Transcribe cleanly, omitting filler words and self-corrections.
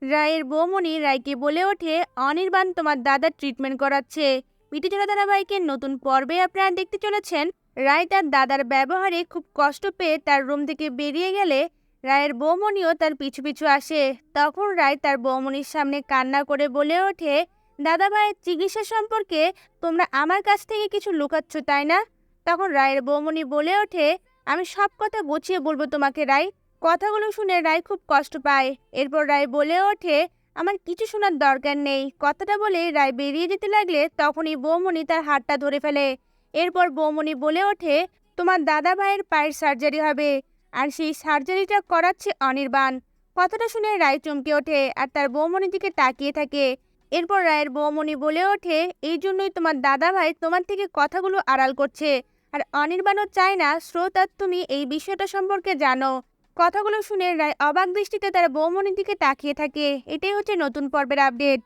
রায়ের বৌমনি রায়কে বলে ওঠে, অনির্বাণ তোমার দাদার ট্রিটমেন্ট করাচ্ছে। মিটিজোড়া ধারাবাহিকের নতুন পর্বে আপনারা দেখতে চলেছেন রায় তার দাদার ব্যবহারে খুব কষ্ট পেয়ে তার রুম থেকে বেরিয়ে গেলে রায়ের বৌমনিও তার পিছু পিছু আসে। তখন রায় তার বৌমনির সামনে কান্না করে বলে ওঠে, দাদা ভাইয়ের চিকিৎসা সম্পর্কে তোমরা আমার কাছ থেকে কিছু লুকাচ্ছ তাই না? তখন রায়ের বৌমনি বলে ওঠে, আমি সব কথা গুছিয়ে বলবো তোমাকে রায়। কথাগুলো শুনে রায় খুব কষ্ট পায়। এরপর রায় বলে ওঠে, আমার কিছু শোনার দরকার নেই। কথাটা বলে রায় বেরিয়ে যেতে লাগলে তখনই বৌমনি তার হাতটা ধরে ফেলে। এরপর বৌমনি বলে ওঠে, তোমার দাদা ভাইয়ের পায়ের সার্জারি হবে, আর সেই সার্জারিটা করাচ্ছে অনির্বাণ। কথাটা শুনে রায় চমকে ওঠে আর তার বৌমনির দিকে তাকিয়ে থাকে। এরপর রায়ের বৌমনি বলে ওঠে, এই জন্যই তোমার দাদা ভাই তোমার থেকে কথাগুলো আড়াল করছে, আর অনির্বাণও চায় না স্রোত আর তুমি এই বিষয়টা সম্পর্কে জানো। কথাগুলো শুনে রায় অবাক দৃষ্টিতে তার বৌমনির দিকে তাকিয়ে থাকে। এটাই হচ্ছে নতুন পর্বের আপডেট।